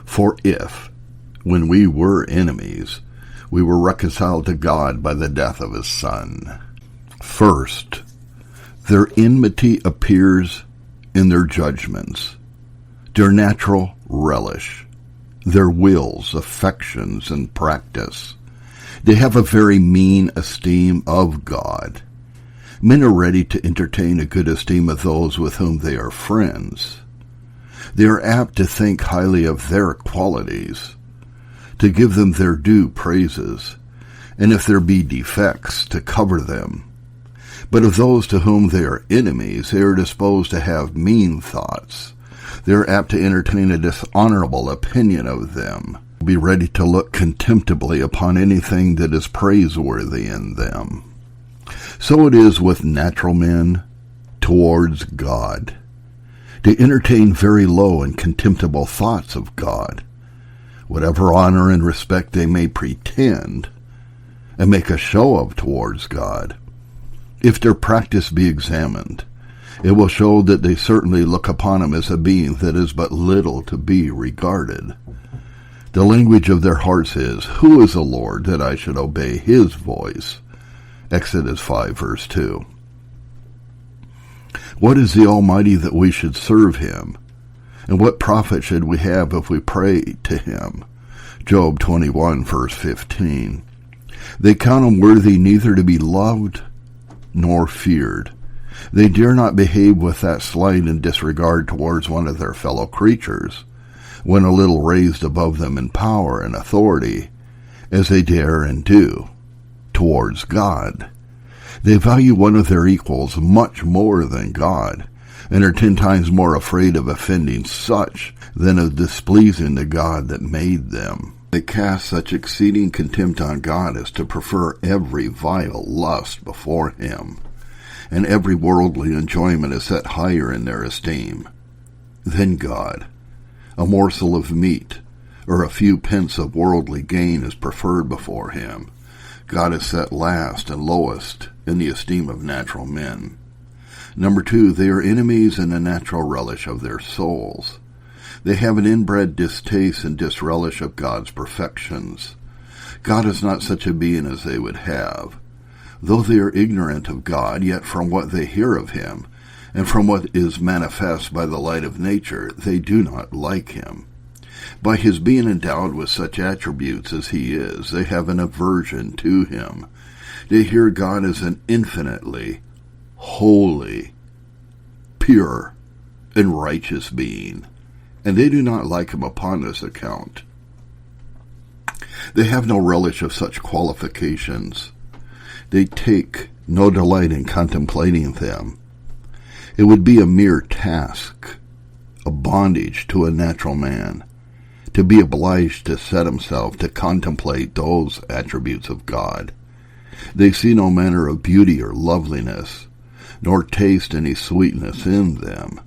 For if, when we were enemies, we were reconciled to God by the death of his Son. First, their enmity appears in their judgments, their natural relish, their wills, affections, and practice. They have a very mean esteem of God. Men are ready to entertain a good esteem of those with whom they are friends. They are apt to think highly of their qualities, to give them their due praises, and if there be defects, to cover them. But of those to whom they are enemies, they are disposed to have mean thoughts. They are apt to entertain a dishonorable opinion of them, be ready to look contemptibly upon anything that is praiseworthy in them. So it is with natural men towards God. They entertain very low and contemptible thoughts of God. Whatever honor and respect they may pretend and make a show of towards God, if their practice be examined, it will show that they certainly look upon him as a being that is but little to be regarded. The language of their hearts is, "Who is the Lord that I should obey his voice?" Exodus 5, verse 2. What is the Almighty that we should serve him? And what profit should we have if we pray to him? Job 21, verse 15. They count him worthy neither to be loved nor feared. They dare not behave with that slight and disregard towards one of their fellow creatures, when a little raised above them in power and authority, as they dare and do towards God. They value one of their equals much more than God, and are 10 times more afraid of offending such than of displeasing the God that made them. They cast such exceeding contempt on God as to prefer every vile lust before him, and every worldly enjoyment is set higher in their esteem than God. A morsel of meat or a few pence of worldly gain is preferred before him. God is set last and lowest in the esteem of natural men. Number 2, they are enemies in the natural relish of their souls. They have an inbred distaste and disrelish of God's perfections. God is not such a being as they would have. Though they are ignorant of God, yet from what they hear of him, and from what is manifest by the light of nature, they do not like him. By his being endowed with such attributes as he is, they have an aversion to him. They hear God as an infinitely holy, pure, and righteous being, and they do not like him upon this account. They have no relish of such qualifications. They take no delight in contemplating them. It would be a mere task, a bondage to a natural man, to be obliged to set himself to contemplate those attributes of God. They see no manner of beauty or loveliness, nor taste any sweetness in them,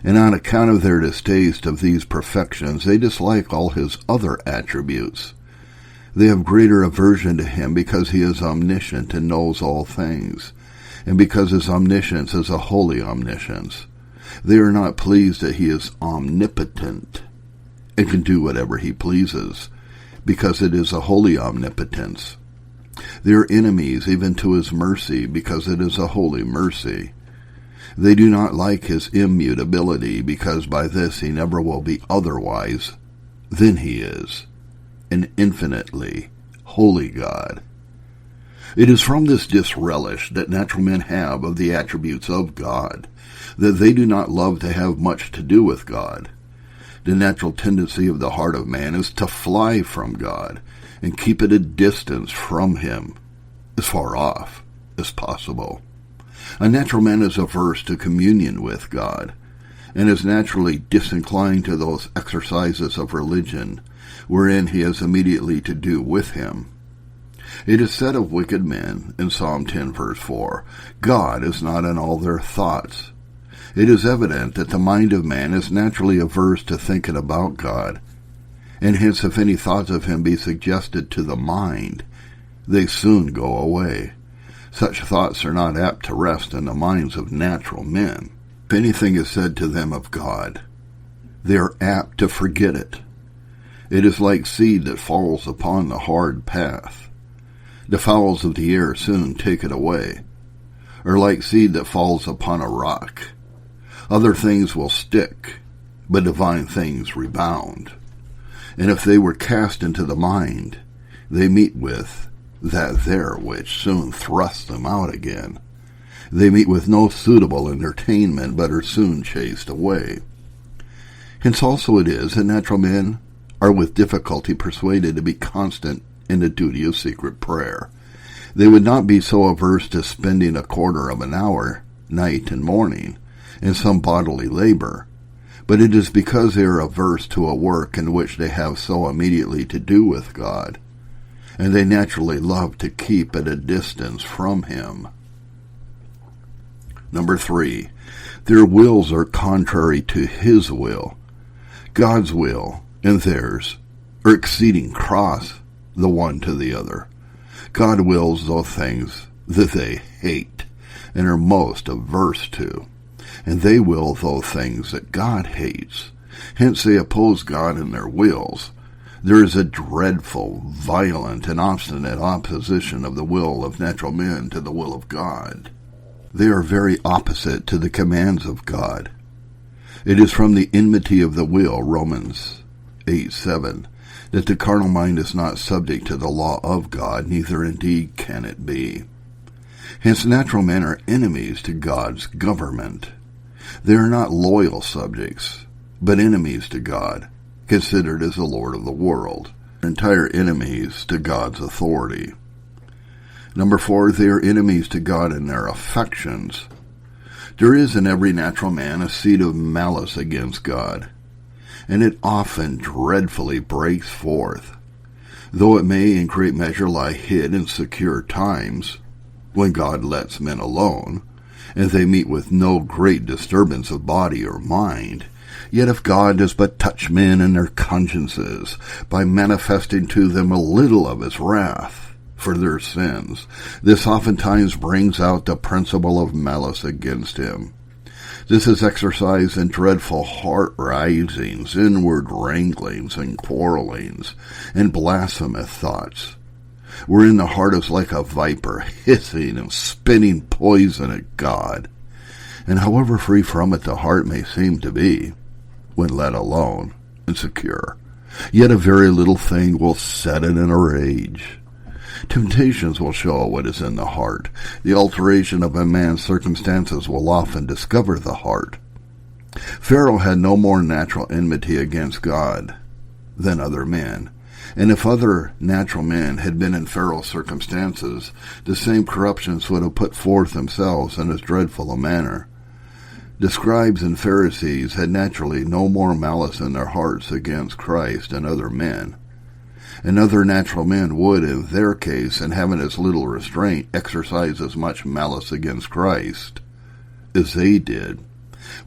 and on account of their distaste of these perfections, they dislike all his other attributes. They have greater aversion to him because he is omniscient and knows all things, and because his omniscience is a holy omniscience. They are not pleased that he is omnipotent and can do whatever he pleases, because it is a holy omnipotence. They are enemies even to his mercy, because it is a holy mercy. They do not like his immutability, because by this he never will be otherwise than he is, an infinitely holy God. It is from this disrelish that natural men have of the attributes of God, that they do not love to have much to do with God. The natural tendency of the heart of man is to fly from God, and keep at a distance from him, as far off as possible. A natural man is averse to communion with God, and is naturally disinclined to those exercises of religion wherein he has immediately to do with him. It is said of wicked men in Psalm 10, verse 4, God is not in all their thoughts. It is evident that the mind of man is naturally averse to thinking about God, and hence if any thoughts of him be suggested to the mind, they soon go away. Such thoughts are not apt to rest in the minds of natural men. If anything is said to them of God, they are apt to forget it, It is like seed that falls upon the hard path. The fowls of the air soon take it away, or like seed that falls upon a rock. Other things will stick, but divine things rebound. And if they were cast into the mind, they meet with that there which soon thrusts them out again. They meet with no suitable entertainment, but are soon chased away. Hence also it is that natural men are with difficulty persuaded to be constant in the duty of secret prayer. They would not be so averse to spending a quarter of an hour, night and morning, in some bodily labor, but it is because they are averse to a work in which they have so immediately to do with God, and they naturally love to keep at a distance from Him. Number 3, their wills are contrary to His will. God's will and theirs are exceeding cross the one to the other. God wills those things that they hate and are most averse to, and they will those things that God hates. Hence they oppose God in their wills. There is a dreadful, violent, and obstinate opposition of the will of natural men to the will of God. They are very opposite to the commands of God. It is from the enmity of the will, Romans 8:7, that the carnal mind is not subject to the law of God, neither indeed can it be. Hence natural men are enemies to God's government. They are not loyal subjects, but enemies to God, considered as the Lord of the world, entire enemies to God's authority. Number 4, they are enemies to God in their affections. There is in every natural man a seed of malice against God, and it often dreadfully breaks forth, though it may in great measure lie hid in secure times, when God lets men alone, and they meet with no great disturbance of body or mind. Yet if God does but touch men in their consciences, by manifesting to them a little of His wrath for their sins, this oftentimes brings out the principle of malice against Him. This is exercised in dreadful heart-risings, inward wranglings, and quarrelings, and blasphemous thoughts, wherein the heart is like a viper, hissing and spitting poison at God. And however free from it the heart may seem to be, when let alone and secure, yet a very little thing will set it in a rage. Temptations will show what is in the heart. The alteration of a man's circumstances will often discover the heart. Pharaoh had no more natural enmity against God than other men. And if other natural men had been in Pharaoh's circumstances, the same corruptions would have put forth themselves in as dreadful a manner. The scribes and Pharisees had naturally no more malice in their hearts against Christ than other men. And other natural men would, in their case, and having as little restraint, exercise as much malice against Christ as they did.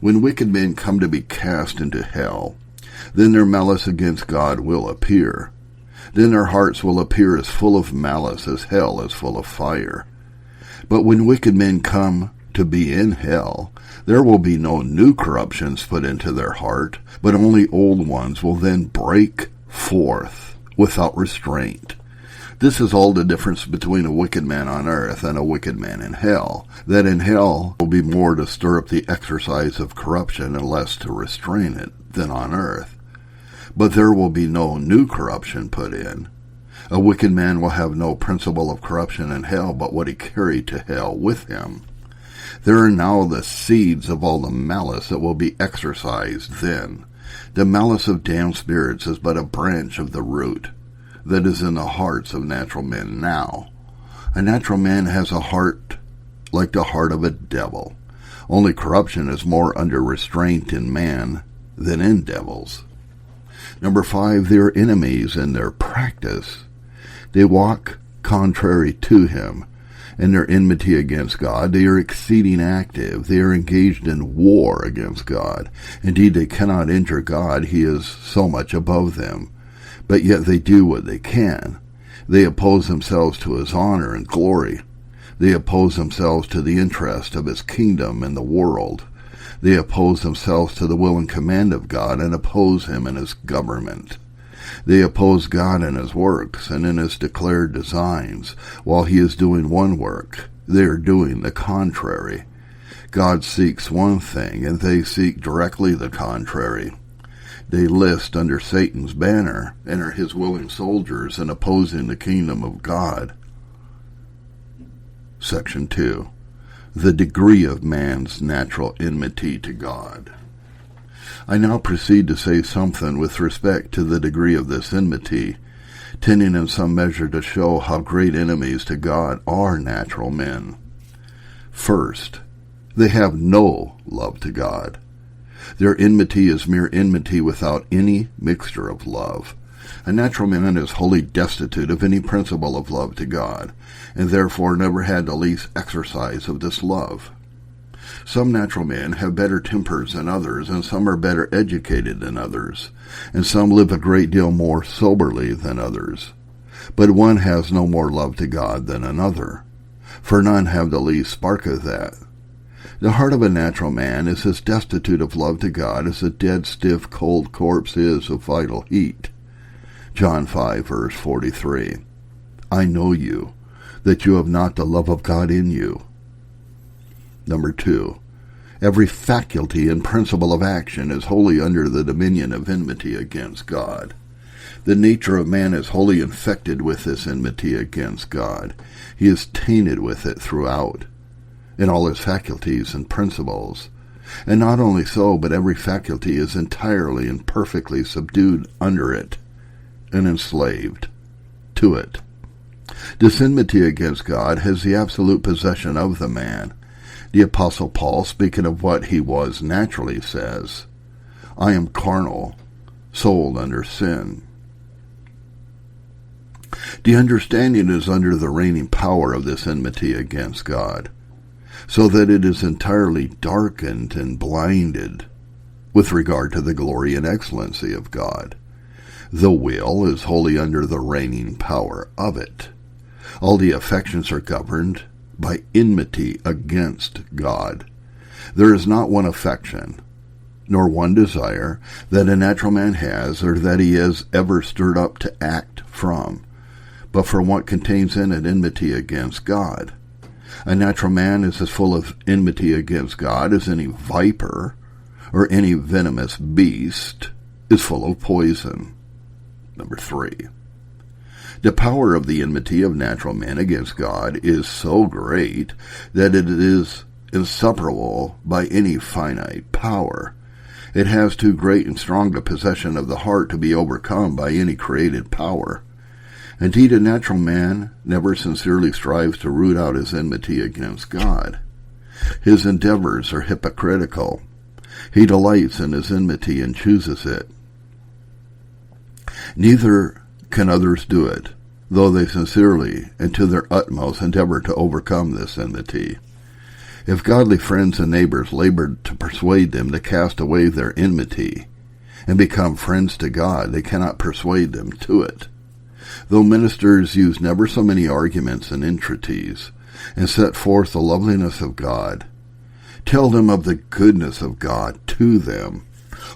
When wicked men come to be cast into hell, then their malice against God will appear. Then their hearts will appear as full of malice as hell is full of fire. But when wicked men come to be in hell, there will be no new corruptions put into their heart, but only old ones will then break forth without restraint. This is all the difference between a wicked man on earth and a wicked man in hell, that in hell will be more to stir up the exercise of corruption and less to restrain it than on earth. But there will be no new corruption put in. A wicked man will have no principle of corruption in hell but what he carried to hell with him. There are now the seeds of all the malice that will be exercised then. The malice of damned spirits is but a branch of the root that is in the hearts of natural men now. A natural man has a heart like the heart of a devil. Only corruption is more under restraint in man than in devils. Number 5, they are enemies in their practice. They walk contrary to Him. In their enmity against God, they are exceeding active. They are engaged in war against God. Indeed, they cannot injure God. He is so much above them. But yet they do what they can. They oppose themselves to His honor and glory. They oppose themselves to the interest of His kingdom and the world. They oppose themselves to the will and command of God and oppose Him in His government. They oppose God in his works and in his declared designs. While he is doing one work, they are doing the contrary. God seeks one thing, and they seek directly the contrary. They list under Satan's banner and are his willing soldiers in opposing the kingdom of God. Section 2. The degree of man's natural enmity to God. I now proceed to say something with respect to the degree of this enmity, tending in some measure to show how great enemies to God are natural men. First, they have no love to God. Their enmity is mere enmity without any mixture of love. A natural man is wholly destitute of any principle of love to God, and therefore never had the least exercise of this love. Some natural men have better tempers than others, and some are better educated than others, and some live a great deal more soberly than others. But one has no more love to God than another, for none have the least spark of that. The heart of a natural man is as destitute of love to God as a dead, stiff, cold corpse is of vital heat. John 5, verse 43. I know you, that you have not the love of God in you. Number 2. Every faculty and principle of action is wholly under the dominion of enmity against God. The nature of man is wholly infected with this enmity against God. He is tainted with it throughout, in all his faculties and principles. And not only so, but every faculty is entirely and perfectly subdued under it and enslaved to it. This enmity against God has the absolute possession of the man. The Apostle Paul, speaking of what he was naturally, says, I am carnal, sold under sin. The understanding is under the reigning power of this enmity against God, so that it is entirely darkened and blinded with regard to the glory and excellency of God. The will is wholly under the reigning power of it. All the affections are governed by enmity against God. There is not one affection, nor one desire that a natural man has, or that he is ever stirred up to act from, but for what contains in it enmity against God. A natural man is as full of enmity against God as any viper or any venomous beast is full of poison. Number 3. The power of the enmity of natural men against God is so great that it is insuperable by any finite power. It has too great and strong a possession of the heart to be overcome by any created power. Indeed, a natural man never sincerely strives to root out his enmity against God. His endeavors are hypocritical. He delights in his enmity and chooses it. Neither can others do it, though they sincerely and to their utmost endeavor to overcome this enmity. If godly friends and neighbors labored to persuade them to cast away their enmity and become friends to God, they cannot persuade them to it. Though ministers use never so many arguments and entreaties, and set forth the loveliness of God, tell them of the goodness of God to them,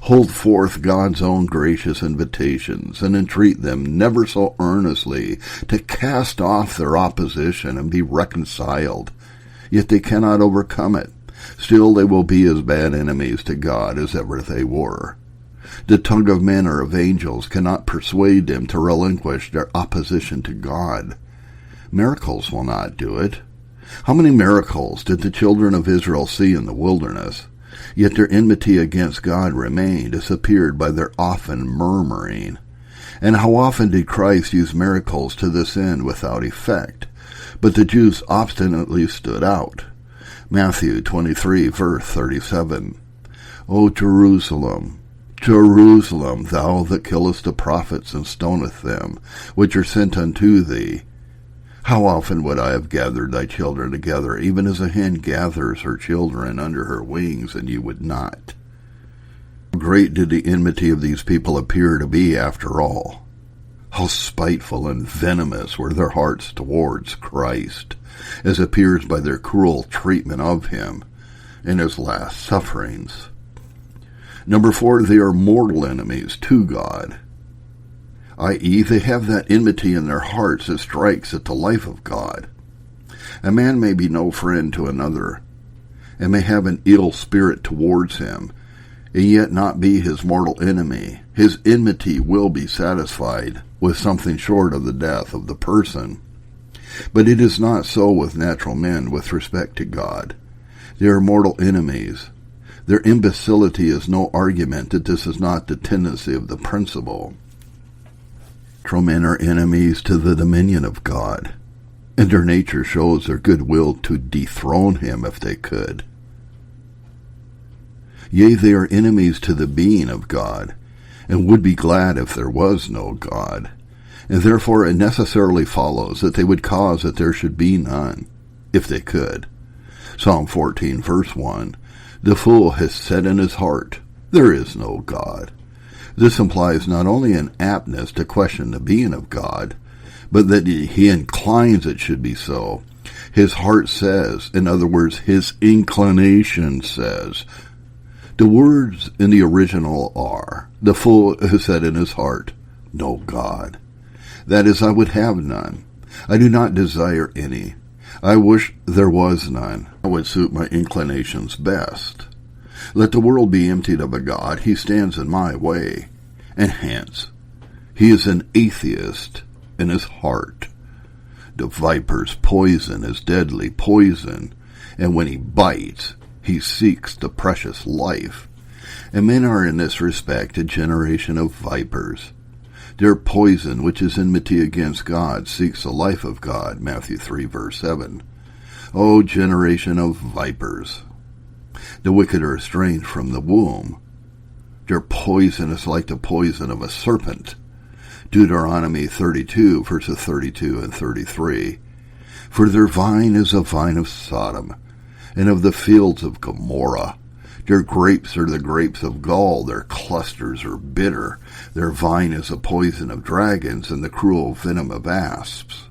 hold forth God's own gracious invitations, and entreat them never so earnestly to cast off their opposition and be reconciled, yet they cannot overcome it. Still they will be as bad enemies to God as ever they were. The tongue of men or of angels cannot persuade them to relinquish their opposition to God. Miracles will not do it. How many miracles did the children of Israel see in the wilderness? Yet their enmity against God remained, as appeared by their often murmuring. And how often did Christ use miracles to this end without effect? But the Jews obstinately stood out. Matthew 23, verse 37. O Jerusalem, Jerusalem, thou that killest the prophets and stonest them, which are sent unto thee, how often would I have gathered thy children together, even as a hen gathers her children under her wings, and you would not? Great did the enmity of these people appear to be after all. How spiteful and venomous were their hearts towards Christ, as appears by their cruel treatment of him in his last sufferings. Number 4, they are mortal enemies to God. i.e., they have that enmity in their hearts that strikes at the life of God. A man may be no friend to another, and may have an ill spirit towards him, and yet not be his mortal enemy. His enmity will be satisfied with something short of the death of the person. But it is not so with natural men with respect to God. They are mortal enemies. Their imbecility is no argument that this is not the tendency of the principle. Natural men are enemies to the dominion of God, and their nature shows their good will to dethrone him if they could. Yea, they are enemies to the being of God, and would be glad if there was no God, and therefore it necessarily follows that they would cause that there should be none, if they could. Psalm 14, verse 1, "The fool has said in his heart, there is no God." This implies not only an aptness to question the being of God, but that he inclines it should be so. His heart says, in other words, his inclination says. The words in the original are, "The fool has said in his heart, no God." That is, I would have none. I do not desire any. I wish there was none. That would suit my inclinations best. Let the world be emptied of a God, he stands in my way, and hence he is an atheist in his heart. The viper's poison is deadly poison, and when he bites, he seeks the precious life. And men are in this respect a generation of vipers. Their poison, which is enmity against God, seeks the life of God, Matthew 3, verse 7. O generation of vipers! The wicked are estranged from the womb. Their poison is like the poison of a serpent. Deuteronomy 32, verses 32 and 33. For their vine is a vine of Sodom, and of the fields of Gomorrah. Their grapes are the grapes of gall, their clusters are bitter. Their vine is a poison of dragons, and the cruel venom of asps.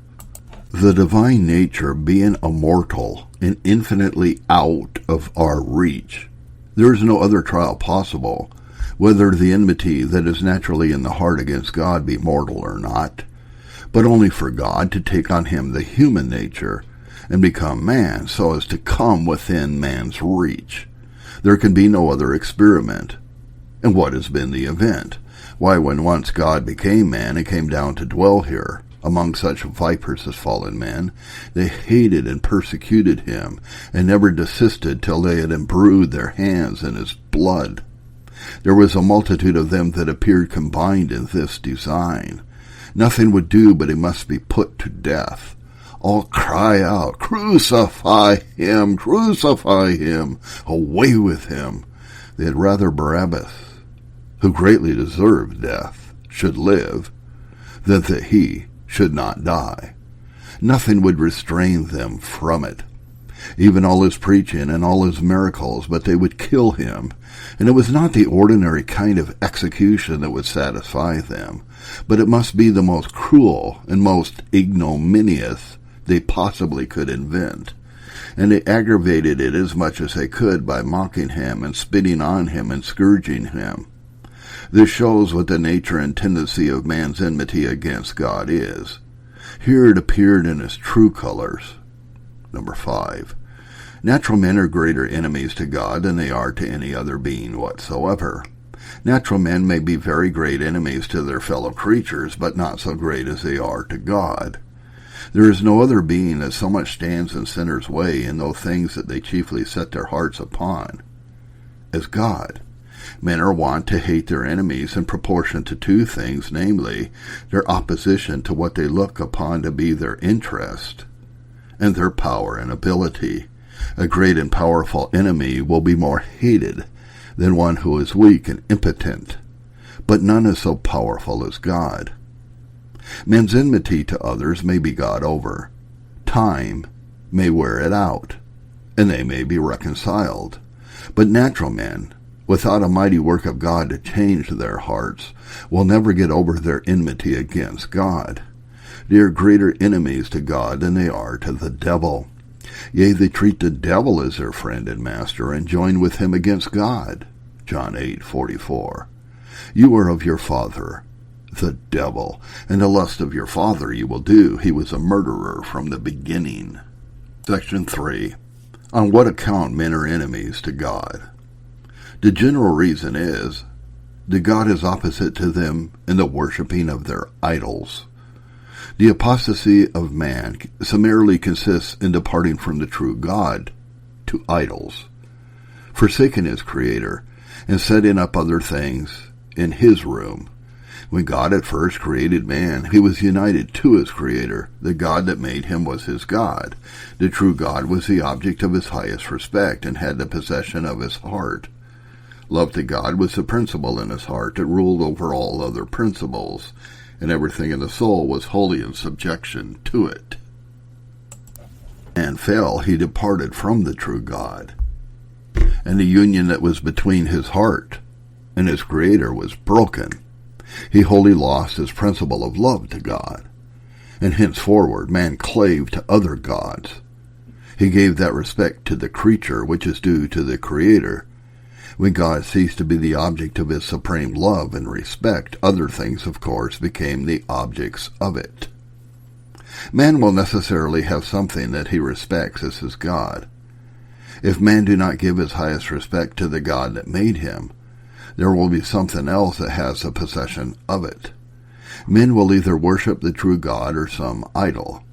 The divine nature being immortal and infinitely out of our reach, there is no other trial possible, whether the enmity that is naturally in the heart against God be mortal or not, but only for God to take on him the human nature and become man so as to come within man's reach. There can be no other experiment. And what has been the event? Why, when once God became man and came down to dwell here, among such vipers as fallen men, they hated and persecuted him, and never desisted till they had embrued their hands in his blood. There was a multitude of them that appeared combined in this design. Nothing would do but he must be put to death. All cry out, "Crucify him! Crucify him! Away with him!" They had rather Barabbas, who greatly deserved death, should live, than that he should not die. Nothing would restrain them from it, even all his preaching and all his miracles, but they would kill him. And it was not the ordinary kind of execution that would satisfy them, but it must be the most cruel and most ignominious they possibly could invent. And they aggravated it as much as they could by mocking him and spitting on him and scourging him. This shows what the nature and tendency of man's enmity against God is. Here it appeared in its true colors. Number 5. Natural men are greater enemies to God than they are to any other being whatsoever. Natural men may be very great enemies to their fellow creatures, but not so great as they are to God. There is no other being that so much stands in sinners' way in those things that they chiefly set their hearts upon as God. Men are wont to hate their enemies in proportion to two things, namely, their opposition to what they look upon to be their interest, and their power and ability. A great and powerful enemy will be more hated than one who is weak and impotent, but none is so powerful as God. Men's enmity to others may be got over. Time may wear it out, and they may be reconciled. But natural men, without a mighty work of God to change their hearts, will never get over their enmity against God. They are greater enemies to God than they are to the devil. Yea, they treat the devil as their friend and master, and join with him against God. John 8:44. You are of your father, the devil, and the lust of your father you will do. He was a murderer from the beginning. Section 3. On what account men are enemies to God. The general reason is that God is opposite to them in the worshipping of their idols. The apostasy of man summarily consists in departing from the true God to idols, forsaking his Creator, and setting up other things in his room. When God at first created man, he was united to his Creator. The God that made him was his God. The true God was the object of his highest respect and had the possession of his heart. Love to God was the principle in his heart that ruled over all other principles, and everything in the soul was wholly in subjection to it. Man fell, he departed from the true God, and the union that was between his heart and his Creator was broken. He wholly lost his principle of love to God, and henceforward man clave to other gods. He gave that respect to the creature which is due to the Creator. When God ceased to be the object of his supreme love and respect, other things, of course, became the objects of it. Man will necessarily have something that he respects as his God. If man do not give his highest respect to the God that made him, there will be something else that has the possession of it. Men will either worship the true God or some idol.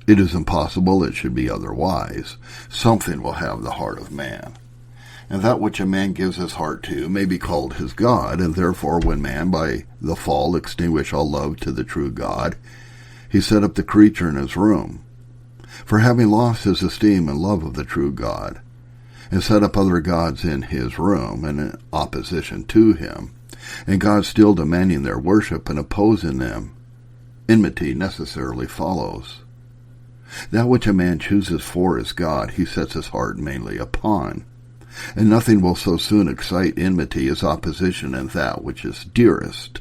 It is impossible it should be otherwise. Something will have the heart of man. And that which a man gives his heart to may be called his God, and therefore when man by the fall extinguished all love to the true God, he set up the creature in his room. For having lost his esteem and love of the true God, and set up other gods in his room and in opposition to him, and God still demanding their worship and opposing them, enmity necessarily follows. That which a man chooses for his God, he sets his heart mainly upon, and nothing will so soon excite enmity as opposition in that which is dearest.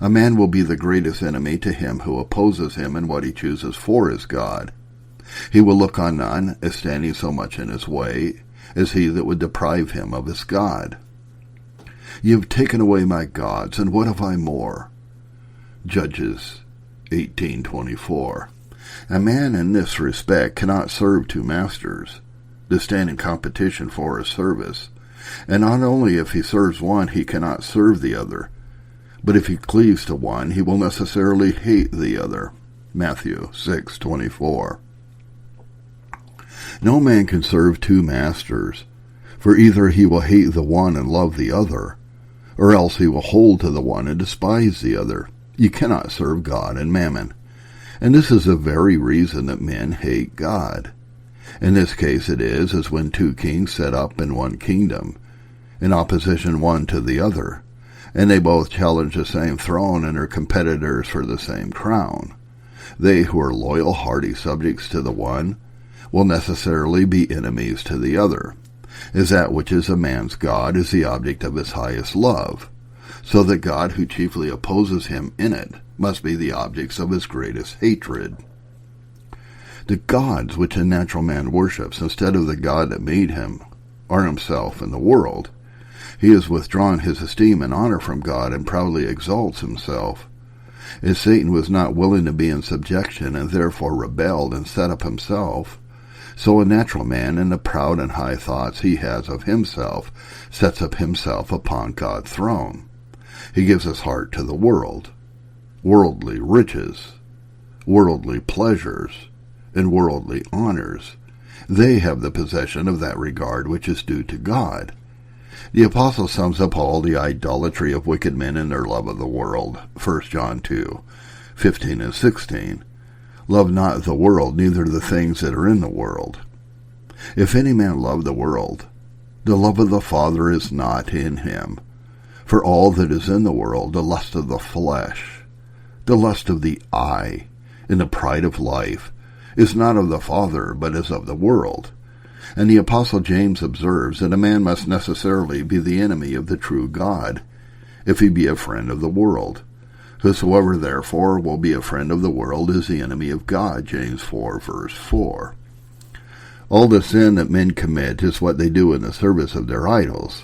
A man will be the greatest enemy to him who opposes him in what he chooses for his God. He will look on none as standing so much in his way as he that would deprive him of his God. Ye have taken away my gods, and what have I more? Judges 18:24. A man in this respect cannot serve two masters, to stand in competition for his service, and not only if he serves one he cannot serve the other, but if he cleaves to one he will necessarily hate the other. Matthew 6:24. No man can serve two masters, for either he will hate the one and love the other, or else he will hold to the one and despise the other. You cannot serve God and mammon, and this is the very reason that men hate God. In this case it is as when two kings set up in one kingdom, in opposition one to the other, and they both challenge the same throne and are competitors for the same crown. They who are loyal, hearty subjects to the one will necessarily be enemies to the other, as that which is a man's God is the object of his highest love, so that God who chiefly opposes him in it must be the objects of his greatest hatred. The gods which a natural man worships instead of the God that made him are himself and the world. He has withdrawn his esteem and honor from God and proudly exalts himself. As Satan was not willing to be in subjection and therefore rebelled and set up himself, so a natural man, in the proud and high thoughts he has of himself, sets up himself upon God's throne. He gives his heart to the world, worldly riches, worldly pleasures, and worldly honors. They have the possession of that regard which is due to God. The apostle sums up all the idolatry of wicked men in their love of the world. 1 John 2:15 and 16. Love not the world, neither the things that are in the world. If any man love the world, the love of the Father is not in him. For all that is in the world, the lust of the flesh, the lust of the eye, and the pride of life, is not of the Father, but is of the world. And the Apostle James observes that a man must necessarily be the enemy of the true God, if he be a friend of the world. Whosoever therefore will be a friend of the world is the enemy of God, James 4, verse 4. All the sin that men commit is what they do in the service of their idols.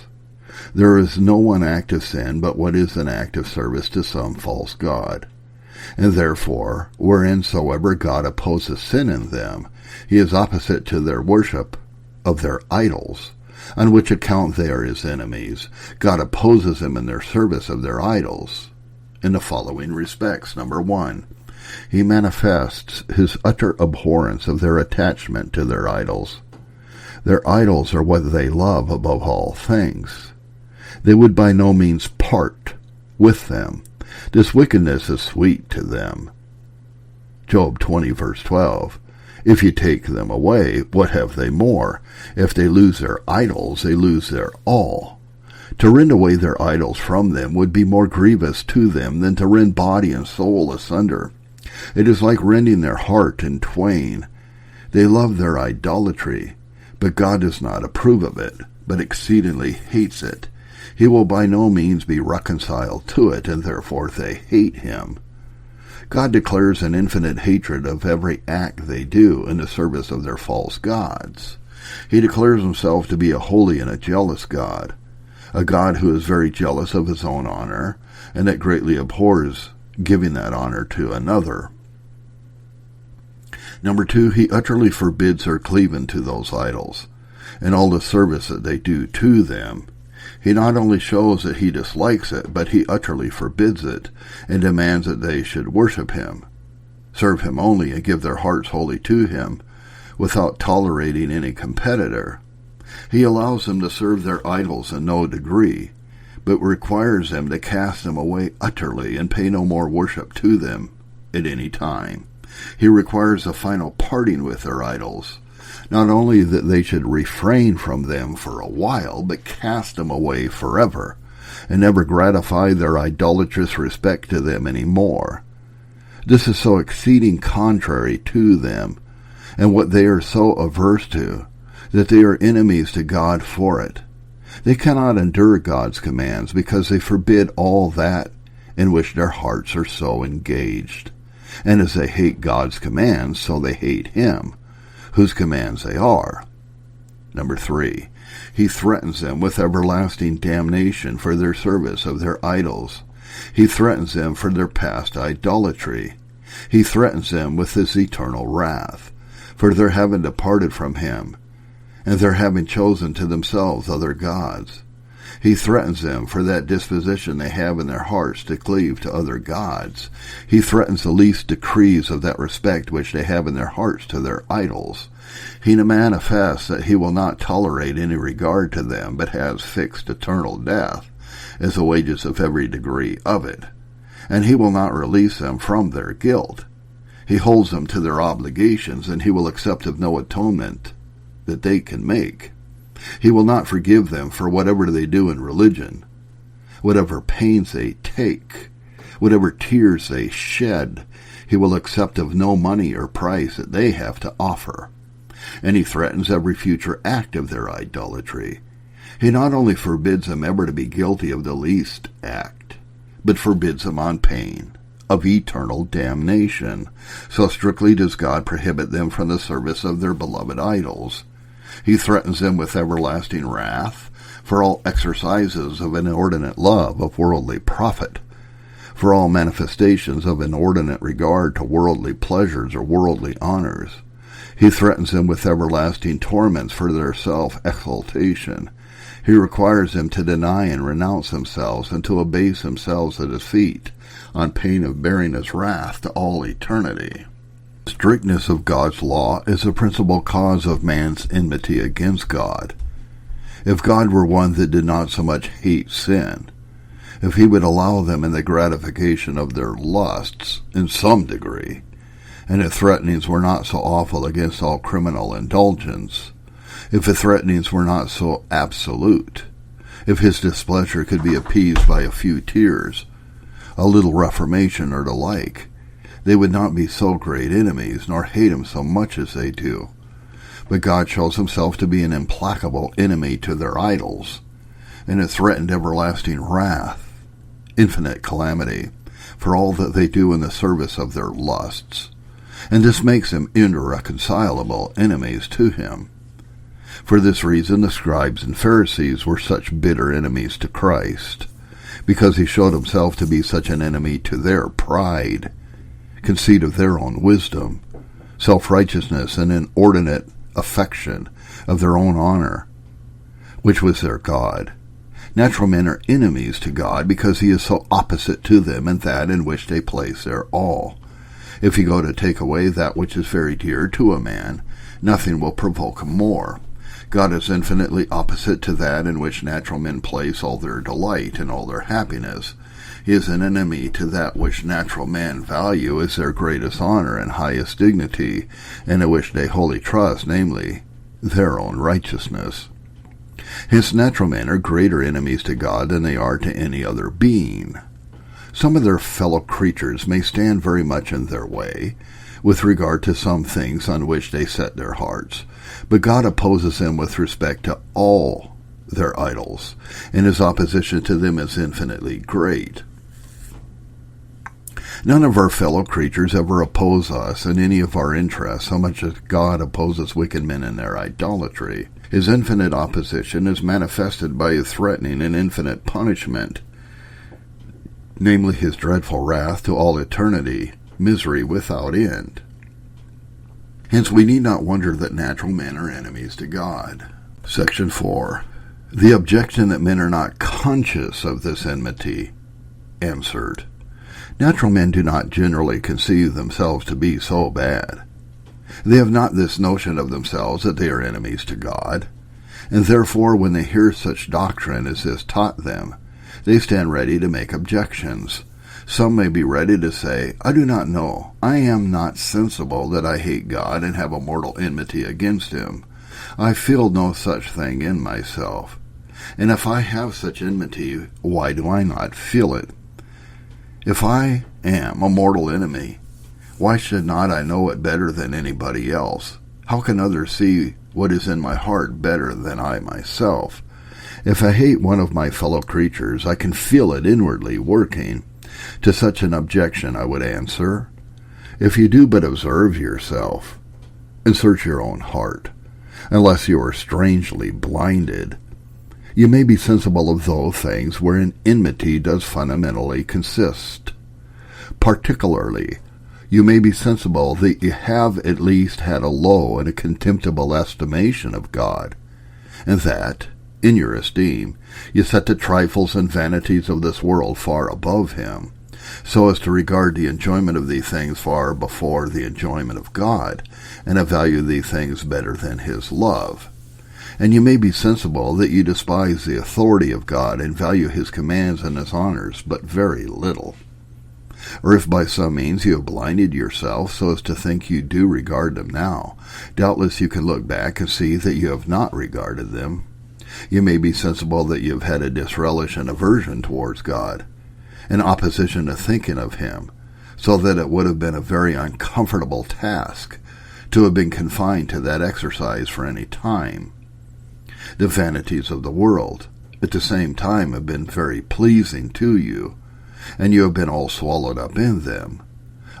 There is no one act of sin but what is an act of service to some false god. And therefore, whereinsoever God opposes sin in them, he is opposite to their worship of their idols, on which account they are his enemies. God opposes them in their service of their idols in the following respects. Number 1, he manifests his utter abhorrence of their attachment to their idols. Their idols are what they love above all things. They would by no means part with them. This wickedness is sweet to them. Job 20, verse 12. If you take them away, what have they more? If they lose their idols, they lose their all. To rend away their idols from them would be more grievous to them than to rend body and soul asunder. It is like rending their heart in twain. They love their idolatry, but God does not approve of it, but exceedingly hates it. He will by no means be reconciled to it, and therefore they hate him. God declares an infinite hatred of every act they do in the service of their false gods. He declares himself to be a holy and a jealous God, a God who is very jealous of his own honor, and that greatly abhors giving that honor to another. Number 2, he utterly forbids their cleaving to those idols, and all the service that they do to them. He not only shows that he dislikes it, but he utterly forbids it, and demands that they should worship him, serve him only, and give their hearts wholly to him, without tolerating any competitor. He allows them to serve their idols in no degree, but requires them to cast them away utterly and pay no more worship to them at any time. He requires a final parting with their idols, not only that they should refrain from them for a while, but cast them away forever, and never gratify their idolatrous respect to them any more. This is so exceeding contrary to them, and what they are so averse to, that they are enemies to God for it. They cannot endure God's commands, because they forbid all that in which their hearts are so engaged. And as they hate God's commands, so they hate him, whose commands they are. Number 3, he threatens them with everlasting damnation for their service of their idols. He threatens them for their past idolatry. He threatens them with his eternal wrath, for their having departed from him, and their having chosen to themselves other gods. He threatens them for that disposition they have in their hearts to cleave to other gods. He threatens the least decrees of that respect which they have in their hearts to their idols. He manifests that he will not tolerate any regard to them, but has fixed eternal death as the wages of every degree of it. And he will not release them from their guilt. He holds them to their obligations, and he will accept of no atonement that they can make. He will not forgive them for whatever they do in religion, whatever pains they take, whatever tears they shed. He will accept of no money or price that they have to offer. And he threatens every future act of their idolatry. He not only forbids them ever to be guilty of the least act, but forbids them on pain of eternal damnation. So strictly does God prohibit them from the service of their beloved idols. He threatens them with everlasting wrath for all exercises of inordinate love of worldly profit, for all manifestations of inordinate regard to worldly pleasures or worldly honors. He threatens them with everlasting torments for their self-exaltation. He requires them to deny and renounce themselves and to abase themselves at his feet, on pain of bearing his wrath to all eternity. The strictness of God's law is the principal cause of man's enmity against God. If God were one that did not so much hate sin, if he would allow them in the gratification of their lusts in some degree, and if threatenings were not so awful against all criminal indulgence, if the threatenings were not so absolute, if his displeasure could be appeased by a few tears, a little reformation or the like, they would not be so great enemies, nor hate him so much as they do. But God shows himself to be an implacable enemy to their idols, and has threatened everlasting wrath, infinite calamity, for all that they do in the service of their lusts. And this makes them irreconcilable enemies to him. For this reason the scribes and Pharisees were such bitter enemies to Christ, because he showed himself to be such an enemy to their pride, conceit of their own wisdom, self-righteousness, and inordinate affection of their own honor, which was their God. Natural men are enemies to God because he is so opposite to them in that in which they place their all. If you go to take away that which is very dear to a man, nothing will provoke him more. God is infinitely opposite to that in which natural men place all their delight and all their happiness. He is an enemy to that which natural men value as their greatest honor and highest dignity, and in which they wholly trust, namely, their own righteousness. Hence natural men are greater enemies to God than they are to any other being. Some of their fellow creatures may stand very much in their way, with regard to some things on which they set their hearts, but God opposes them with respect to all their idols, and his opposition to them is infinitely great. None of our fellow creatures ever oppose us in any of our interests so much as God opposes wicked men in their idolatry. His infinite opposition is manifested by his threatening and infinite punishment, namely his dreadful wrath to all eternity, misery without end. Hence we need not wonder that natural men are enemies to God. Section 4. The objection that men are not conscious of this enmity. Answered. Natural men do not generally conceive themselves to be so bad. They have not this notion of themselves that they are enemies to God, and therefore when they hear such doctrine as is taught them, they stand ready to make objections. Some may be ready to say, I do not know. I am not sensible that I hate God and have a mortal enmity against him. I feel no such thing in myself. And if I have such enmity, why do I not feel it? If I am a mortal enemy, why should not I know it better than anybody else? How can others see what is in my heart better than I myself? If I hate one of my fellow creatures, I can feel it inwardly working. To such an objection I would answer, if you do but observe yourself, and search your own heart, unless you are strangely blinded, you may be sensible of those things wherein enmity does fundamentally consist. Particularly, you may be sensible that you have at least had a low and a contemptible estimation of God, and that, in your esteem, you set the trifles and vanities of this world far above him, so as to regard the enjoyment of these things far before the enjoyment of God, and to value these things better than his love. And you may be sensible that you despise the authority of God and value his commands and his honors but very little. Or if by some means you have blinded yourself so as to think you do regard them now, doubtless you can look back and see that you have not regarded them. You may be sensible that you have had a disrelish and aversion towards God, an opposition to thinking of him, so that it would have been a very uncomfortable task to have been confined to that exercise for any time. The vanities of the world, at the same time, have been very pleasing to you, and you have been all swallowed up in them,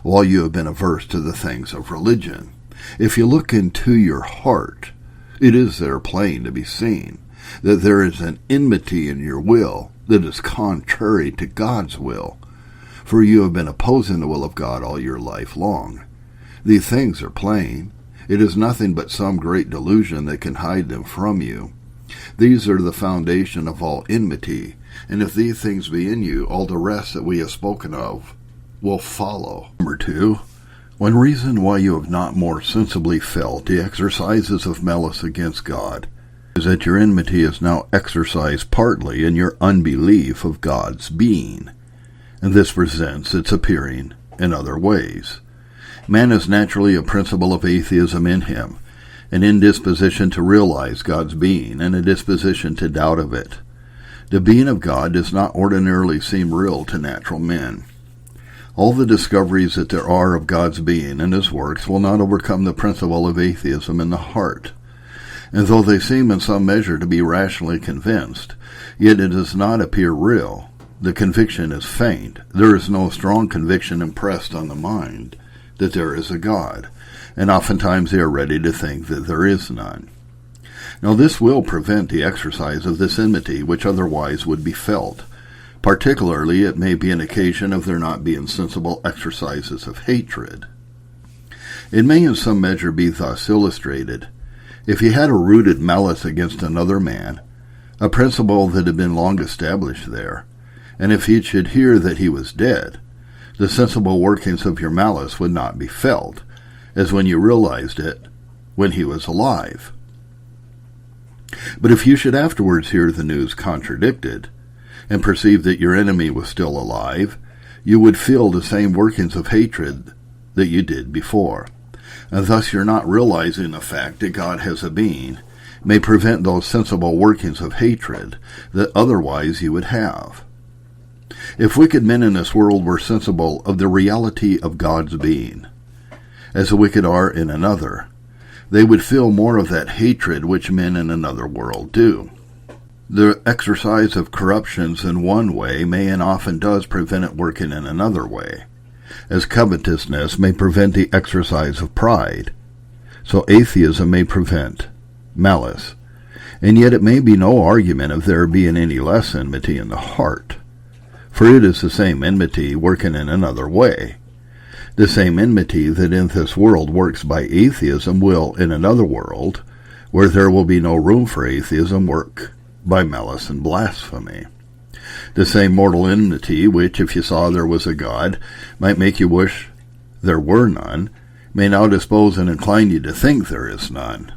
while you have been averse to the things of religion. If you look into your heart, it is there plain to be seen that there is an enmity in your will that is contrary to God's will, for you have been opposing the will of God all your life long. These things are plain. It is nothing but some great delusion that can hide them from you. These are the foundation of all enmity, and if these things be in you, all the rest that we have spoken of will follow. Number 2. One reason why you have not more sensibly felt the exercises of malice against God is that your enmity is now exercised partly in your unbelief of God's being, and this presents its appearing in other ways. Man is naturally a principle of atheism in him, an indisposition to realize God's being, and a disposition to doubt of it. The being of God does not ordinarily seem real to natural men. All the discoveries that there are of God's being and his works will not overcome the principle of atheism in the heart. And though they seem in some measure to be rationally convinced, yet it does not appear real. The conviction is faint. There is no strong conviction impressed on the mind that there is a God, and oftentimes they are ready to think that there is none. Now this will prevent the exercise of this enmity which otherwise would be felt. Particularly, it may be an occasion of there not being sensible exercises of hatred. It may in some measure be thus illustrated. If he had a rooted malice against another man, a principle that had been long established there, and if he should hear that he was dead, the sensible workings of your malice would not be felt, as when you realized it when he was alive. But if you should afterwards hear the news contradicted, and perceive that your enemy was still alive, you would feel the same workings of hatred that you did before. And thus your not realizing the fact that God has a being may prevent those sensible workings of hatred that otherwise you would have. If wicked men in this world were sensible of the reality of God's being, as the wicked are in another, they would feel more of that hatred which men in another world do. The exercise of corruptions in one way may and often does prevent it working in another way, as covetousness may prevent the exercise of pride, so atheism may prevent malice, and yet it may be no argument of there being any less enmity in the heart, for it is the same enmity working in another way. The same enmity that in this world works by atheism will, in another world, where there will be no room for atheism, work by malice and blasphemy. The same mortal enmity which, if you saw there was a God, might make you wish there were none, may now dispose and incline you to think there is none.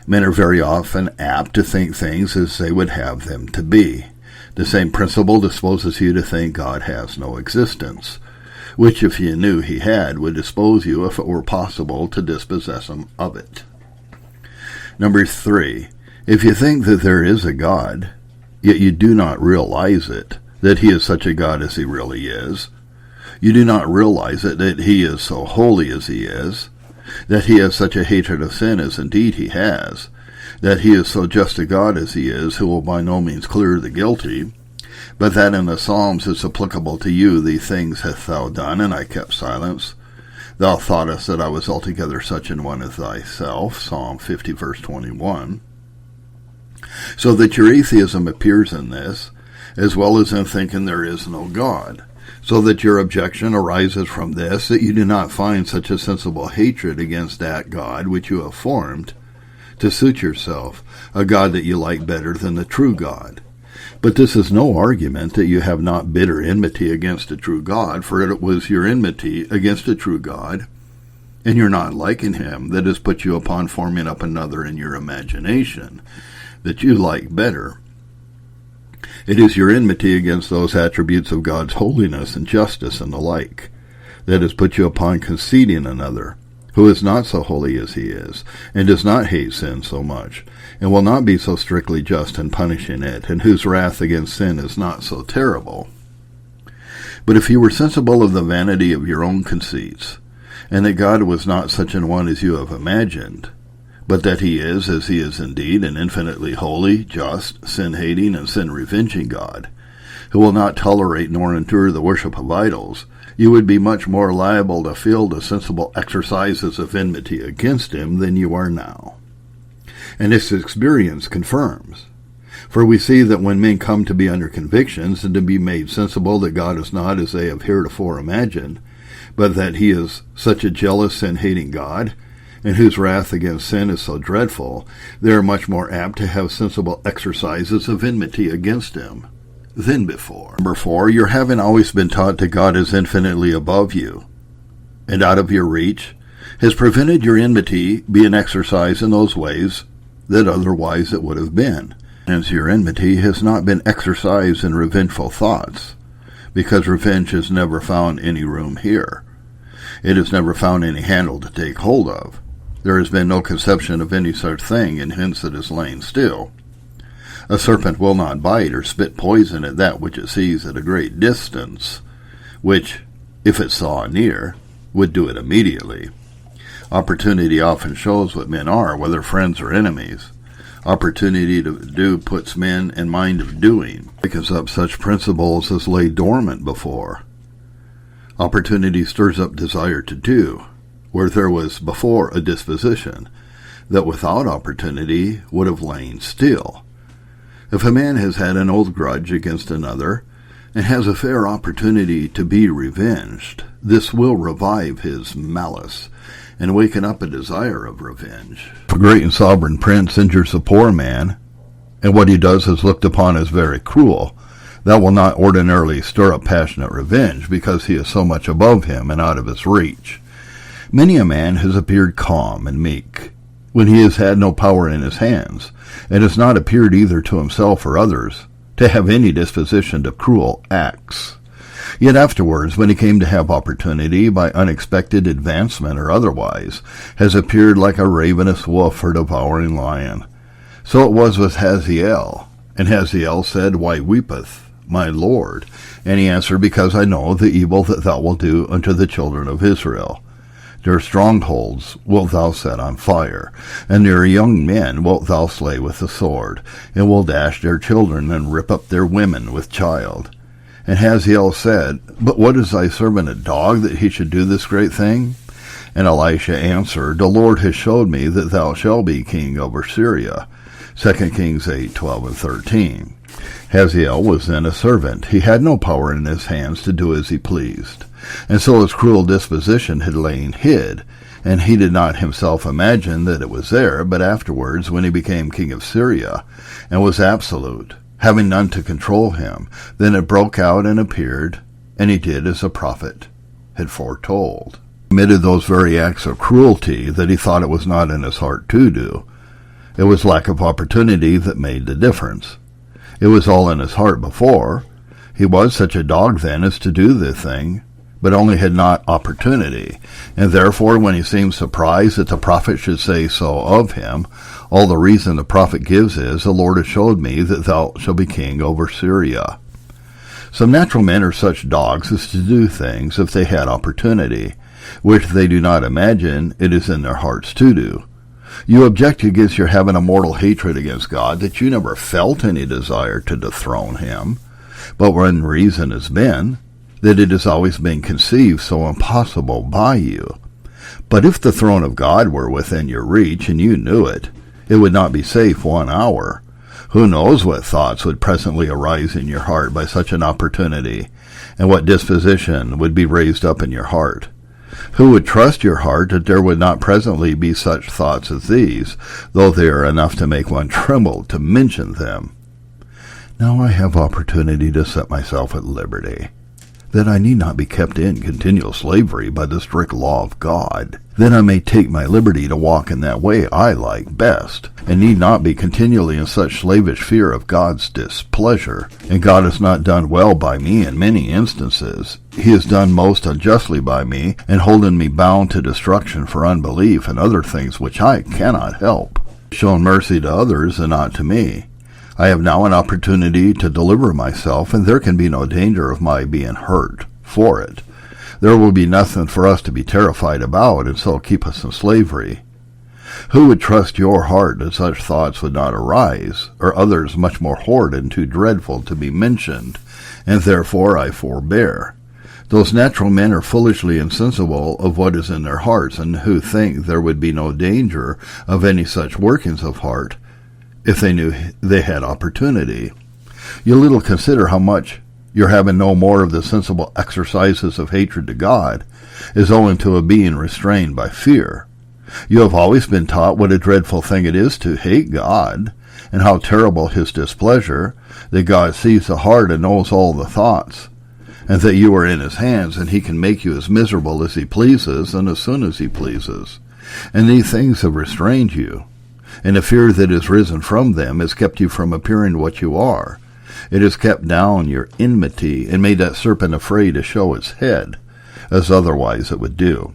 Men are very often apt to think things as they would have them to be. The same principle disposes you to think God has no existence, which if you knew he had, would dispose you, if it were possible, to dispossess him of it. Number 3. If you think that there is a God, yet you do not realize it, that he is such a God as he really is, you do not realize it, that he is so holy as he is, that he has such a hatred of sin as indeed he has, that he is so just a God as he is, who will by no means clear the guilty, but that in the Psalms it's applicable to you, these things hast thou done, and I kept silence. Thou thoughtest that I was altogether such an one as thyself, Psalm 50, verse 21. So that your atheism appears in this, as well as in thinking there is no God, so that your objection arises from this, that you do not find such a sensible hatred against that God which you have formed to suit yourself, a God that you like better than the true God. But this is no argument that you have not bitter enmity against a true God, for it was your enmity against a true God, and your not liking him, that has put you upon forming up another in your imagination, that you like better. It is your enmity against those attributes of God's holiness and justice and the like, that has put you upon conceding another, who is not so holy as he is, and does not hate sin so much, and will not be so strictly just in punishing it, and whose wrath against sin is not so terrible. But if you were sensible of the vanity of your own conceits, and that God was not such an one as you have imagined, but that he is, as he is indeed, an infinitely holy, just, sin-hating, and sin-revenging God, who will not tolerate nor endure the worship of idols, you would be much more liable to feel the sensible exercises of enmity against him than you are now. And this experience confirms. For we see that when men come to be under convictions and to be made sensible that God is not as they have heretofore imagined, but that he is such a jealous, sin-hating God, and whose wrath against sin is so dreadful, they are much more apt to have sensible exercises of enmity against him than before. Number 4, your having always been taught that God is infinitely above you and out of your reach has prevented your enmity being exercised in those ways that otherwise it would have been. Hence your enmity has not been exercised in revengeful thoughts, because revenge has never found any room here. It has never found any handle to take hold of. There has been no conception of any such thing, and hence it has lain still. A serpent will not bite or spit poison at that which it sees at a great distance, which, if it saw near, would do it immediately. Opportunity often shows what men are, whether friends or enemies. Opportunity to do puts men in mind of doing, because up such principles as lay dormant before. Opportunity stirs up desire to do, where there was before a disposition, that without opportunity would have lain still. If a man has had an old grudge against another, and has a fair opportunity to be revenged, this will revive his malice, and waken up a desire of revenge. If a great and sovereign prince injures a poor man, and what he does is looked upon as very cruel, that will not ordinarily stir up passionate revenge, because he is so much above him and out of his reach. Many a man has appeared calm and meek, when he has had no power in his hands, and has not appeared either to himself or others to have any disposition to cruel acts. Yet afterwards, when he came to have opportunity, by unexpected advancement or otherwise, has appeared like a ravenous wolf or devouring lion. So it was with Hazael. And Hazael said, Why weepeth my Lord? And he answered, Because I know the evil that thou wilt do unto the children of Israel. Their strongholds wilt thou set on fire, and their young men wilt thou slay with the sword, and will dash their children, and rip up their women with child. And Hazael said, But what is thy servant a dog, that he should do this great thing? And Elisha answered, The Lord has showed me that thou shalt be king over Syria. 2 Kings 8:12 and 13. Hazael was then a servant. He had no power in his hands to do as he pleased. And so his cruel disposition had lain hid, and he did not himself imagine that it was there, but afterwards, when he became king of Syria, and was absolute, having none to control him, then it broke out and appeared, and he did as a prophet had foretold. He committed those very acts of cruelty that he thought it was not in his heart to do. It was lack of opportunity that made the difference. It was all in his heart before. He was such a dog then as to do the thing, but only had not opportunity. And therefore, when he seemed surprised that the prophet should say so of him, all the reason the prophet gives is, The Lord has showed me that thou shalt be king over Syria. Some natural men are such dogs as to do things if they had opportunity, which they do not imagine it is in their hearts to do. You object against your having a mortal hatred against God, that you never felt any desire to dethrone him, but when reason has been, that it has always been conceived so impossible by you. But if the throne of God were within your reach, and you knew it, it would not be safe 1 hour. Who knows what thoughts would presently arise in your heart by such an opportunity, and what disposition would be raised up in your heart? Who would trust your heart that there would not presently be such thoughts as these, though they are enough to make one tremble to mention them? Now I have opportunity to set myself at liberty, that I need not be kept in continual slavery by the strict law of God. Then I may take my liberty to walk in that way I like best, and need not be continually in such slavish fear of God's displeasure. And God has not done well by me in many instances. He has done most unjustly by me, and holden me bound to destruction for unbelief and other things which I cannot help. Shown mercy to others and not to me. I have now an opportunity to deliver myself, and there can be no danger of my being hurt for it. There will be nothing for us to be terrified about, and so keep us in slavery. Who would trust your heart that such thoughts would not arise, or others much more horrid and too dreadful to be mentioned, and therefore I forbear. Those natural men are foolishly insensible of what is in their hearts, and who think there would be no danger of any such workings of heart, if they knew they had opportunity. You little consider how much your having no more of the sensible exercises of hatred to God is owing to a being restrained by fear. You have always been taught what a dreadful thing it is to hate God, and how terrible his displeasure, that God sees the heart and knows all the thoughts, and that you are in his hands, and he can make you as miserable as he pleases and as soon as he pleases. And these things have restrained you, and the fear that is risen from them has kept you from appearing what you are. It has kept down your enmity, and made that serpent afraid to show its head, as otherwise it would do.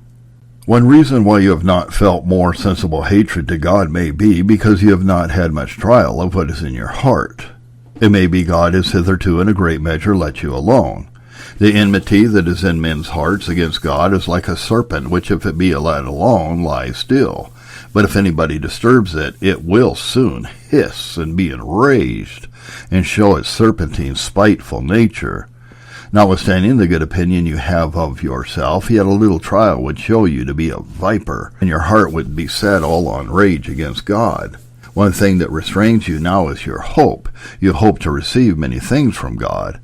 One reason why you have not felt more sensible hatred to God may be because you have not had much trial of what is in your heart. It may be God has hitherto in a great measure let you alone. The enmity that is in men's hearts against God is like a serpent, which if it be let alone, lies still. But if anybody disturbs it, it will soon hiss and be enraged, and show its serpentine, spiteful nature. Notwithstanding the good opinion you have of yourself, yet a little trial would show you to be a viper, and your heart would be set all on rage against God. One thing that restrains you now is your hope. You hope to receive many things from God.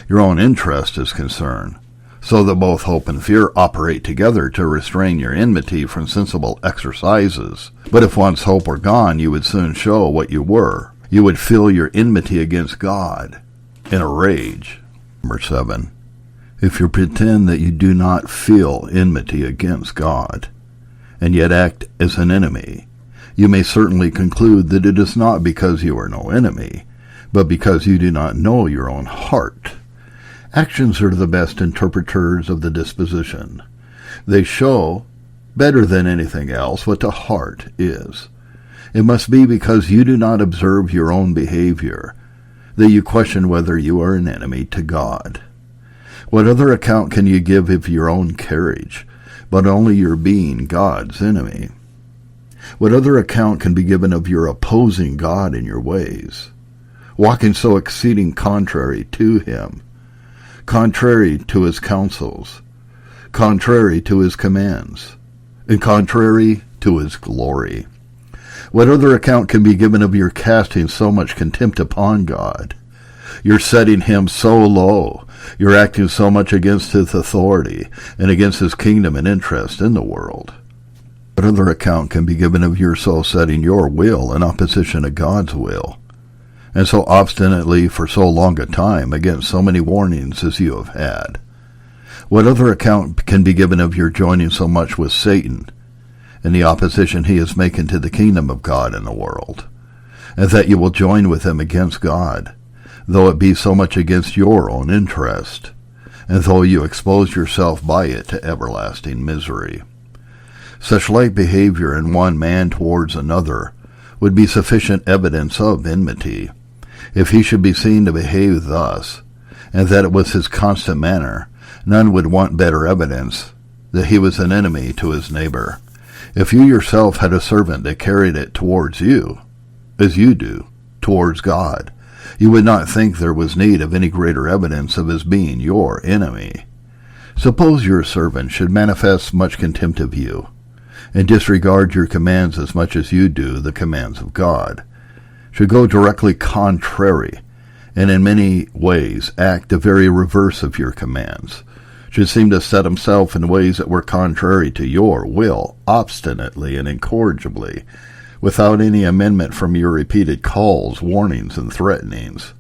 Your own interest is concerned, so that both hope and fear operate together to restrain your enmity from sensible exercises. But if once hope were gone, you would soon show what you were. You would feel your enmity against God in a rage. Number 7. If you pretend that you do not feel enmity against God, and yet act as an enemy, you may certainly conclude that it is not because you are no enemy, but because you do not know your own heart. Actions are the best interpreters of the disposition. They show, better than anything else, what the heart is. It must be because you do not observe your own behavior that you question whether you are an enemy to God. What other account can you give of your own carriage, but only your being God's enemy? What other account can be given of your opposing God in your ways, walking so exceeding contrary to him, contrary to his counsels, contrary to his commands, and contrary to his glory? What other account can be given of your casting so much contempt upon God, your setting him so low, your acting so much against his authority and against his kingdom and interest in the world? What other account can be given of your so setting your will in opposition to God's will, and so obstinately for so long a time against so many warnings as you have had? What other account can be given of your joining so much with Satan in the opposition he is making to the kingdom of God in the world, and that you will join with him against God, though it be so much against your own interest, and though you expose yourself by it to everlasting misery? Such like behavior in one man towards another would be sufficient evidence of enmity. If he should be seen to behave thus, and that it was his constant manner, none would want better evidence that he was an enemy to his neighbor. If you yourself had a servant that carried it towards you, as you do, towards God, you would not think there was need of any greater evidence of his being your enemy. Suppose your servant should manifest much contempt of you, and disregard your commands as much as you do the commands of God, should go directly contrary, and in many ways act the very reverse of your commands, should seem to set himself in ways that were contrary to your will, obstinately and incorrigibly, without any amendment from your repeated calls, warnings, and threatenings,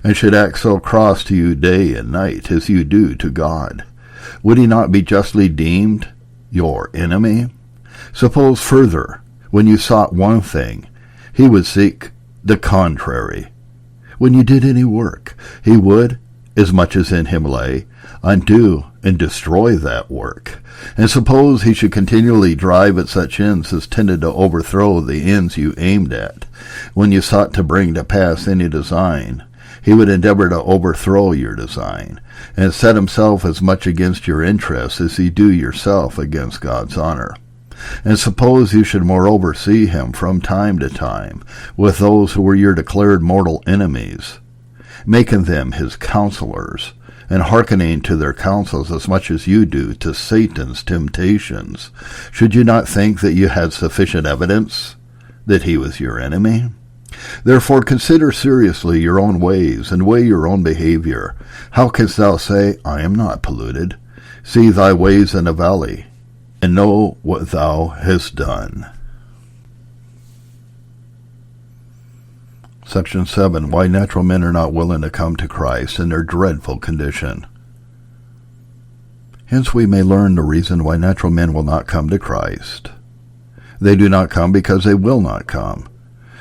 and should act so cross to you day and night as you do to God, would he not be justly deemed your enemy? Suppose further, when you sought one thing, he would seek the contrary. When you did any work, he would, as much as in him lay, undo and destroy that work. And suppose he should continually drive at such ends as tended to overthrow the ends you aimed at. When you sought to bring to pass any design, he would endeavor to overthrow your design, and set himself as much against your interests as he do yourself against God's honor. And suppose you should moreover see him from time to time with those who were your declared mortal enemies, making them his counselors, and hearkening to their counsels as much as you do to Satan's temptations, should you not think that you had sufficient evidence that he was your enemy? Therefore consider seriously your own ways, and weigh your own behavior. How canst thou say, I am not polluted? See thy ways in a valley, and know what thou hast done. Section 7. Why natural men are not willing to come to Christ in their dreadful condition. Hence we may learn the reason why natural men will not come to Christ. They do not come because they will not come.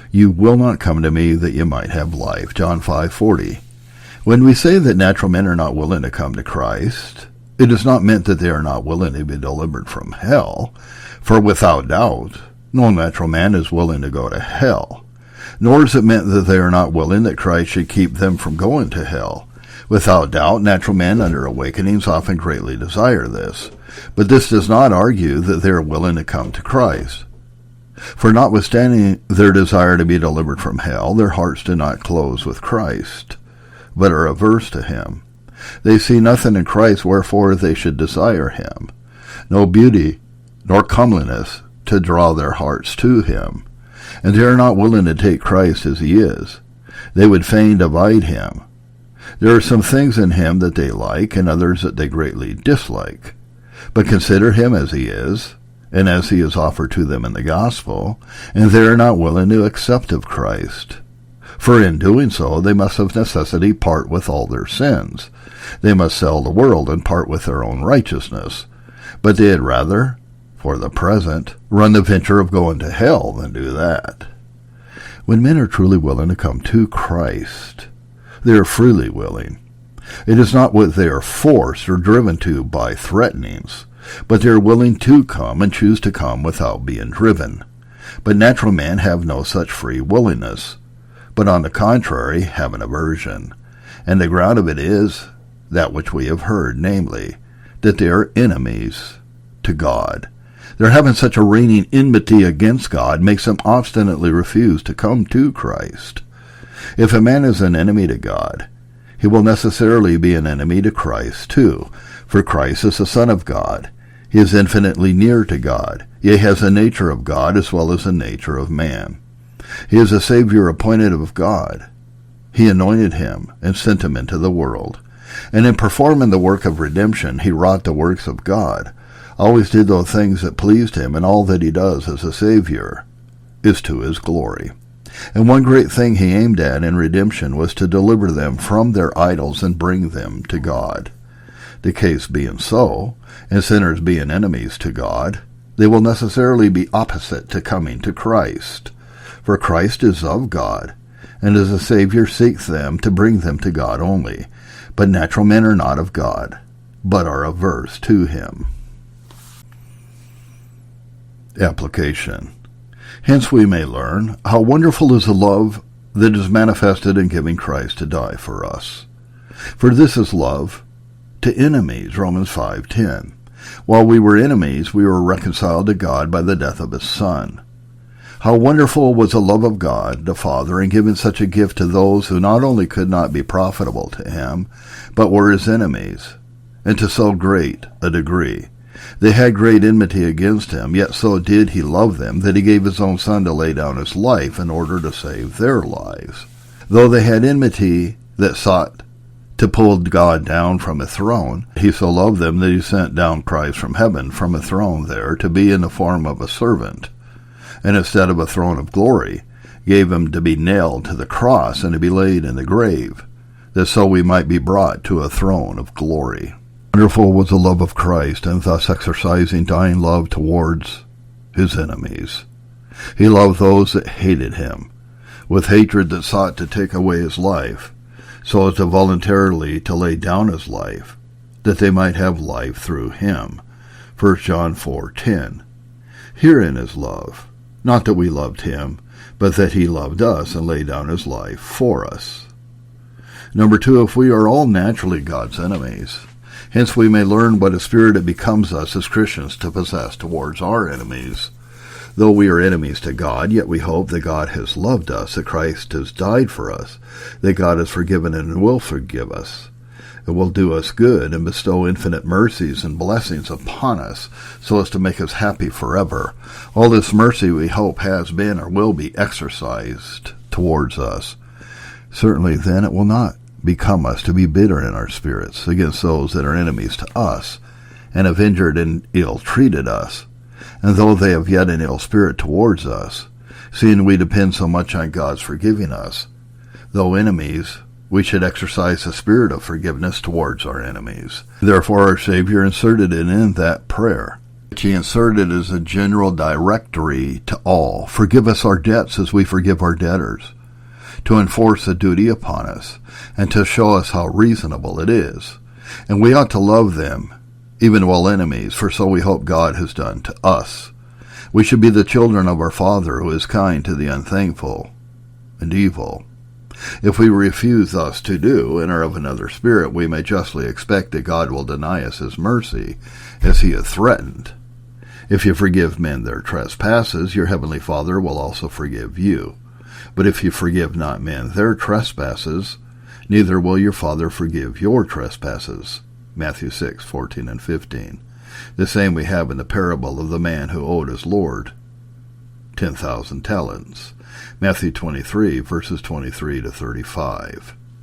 You will not come to me that you might have life. John 5:40. When we say that natural men are not willing to come to Christ, it is not meant that they are not willing to be delivered from hell, for without doubt, no natural man is willing to go to hell. Nor is it meant that they are not willing that Christ should keep them from going to hell. Without doubt, natural men under awakenings often greatly desire this, but this does not argue that they are willing to come to Christ. For notwithstanding their desire to be delivered from hell, their hearts do not close with Christ, but are averse to him. They see nothing in Christ wherefore they should desire him, no beauty nor comeliness to draw their hearts to him. And they are not willing to take Christ as he is. They would fain divide him. There are some things in him that they like, and others that they greatly dislike. But consider him as he is, and as he is offered to them in the gospel, and they are not willing to accept of Christ. For in doing so, they must of necessity part with all their sins. They must sell the world and part with their own righteousness. But they had rather, for the present, run the venture of going to hell than do that. When men are truly willing to come to Christ, they are freely willing. It is not what they are forced or driven to by threatenings, but they are willing to come and choose to come without being driven. But natural men have no such free willingness, but on the contrary have an aversion. And the ground of it is that which we have heard, namely, that they are enemies to God. Their having such a reigning enmity against God makes them obstinately refuse to come to Christ. If a man is an enemy to God, he will necessarily be an enemy to Christ too, for Christ is the Son of God. He is infinitely near to God, yea, has the nature of God as well as the nature of man. He is a Savior appointed of God. He anointed him and sent him into the world. And in performing the work of redemption, he wrought the works of God, always did those things that pleased him, and all that he does as a Savior is to his glory. And one great thing he aimed at in redemption was to deliver them from their idols and bring them to God. The case being so, and sinners being enemies to God, they will necessarily be opposite to coming to Christ. For Christ is of God, and as a Savior seeks them to bring them to God only. But natural men are not of God, but are averse to him. Application. Hence we may learn how wonderful is the love that is manifested in giving Christ to die for us. For this is love to enemies, Romans 5:10. While we were enemies, we were reconciled to God by the death of his Son. How wonderful was the love of God, the Father, in giving such a gift to those who not only could not be profitable to him, but were his enemies, and to so great a degree. They had great enmity against him, yet so did he love them that he gave his own Son to lay down his life in order to save their lives. Though they had enmity that sought to pull God down from a throne, he so loved them that he sent down Christ from heaven from a throne there to be in the form of a servant, and instead of a throne of glory, gave him to be nailed to the cross and to be laid in the grave, that so we might be brought to a throne of glory. Wonderful was the love of Christ, and thus exercising dying love towards his enemies. He loved those that hated him, with hatred that sought to take away his life, so as to voluntarily to lay down his life, that they might have life through him. 1 John 4:10. Herein is love, not that we loved him, but that he loved us and laid down his life for us. Number 2, if we are all naturally God's enemies, hence we may learn what a spirit it becomes us as Christians to possess towards our enemies. Though we are enemies to God, yet we hope that God has loved us, that Christ has died for us, that God has forgiven and will forgive us, and will do us good and bestow infinite mercies and blessings upon us, so as to make us happy forever. All this mercy we hope has been or will be exercised towards us. Certainly then it will not become us to be bitter in our spirits against those that are enemies to us, and have injured and ill-treated us, and though they have yet an ill spirit towards us, seeing we depend so much on God's forgiving us, though enemies, we should exercise the spirit of forgiveness towards our enemies. Therefore our Savior inserted it in that prayer, which he inserted as a general directory to all. Forgive us our debts as we forgive our debtors, to enforce the duty upon us, and to show us how reasonable it is. And we ought to love them, even while enemies, for so we hope God has done to us. We should be the children of our Father, who is kind to the unthankful and evil. If we refuse thus to do, and are of another spirit, we may justly expect that God will deny us his mercy, as he hath threatened. If you forgive men their trespasses, your heavenly Father will also forgive you. But if you forgive not men their trespasses, neither will your Father forgive your trespasses. Matthew 6:14 and 15. The same we have in the parable of the man who owed his Lord 10,000 talents. Matthew 23, verses 23 to 35.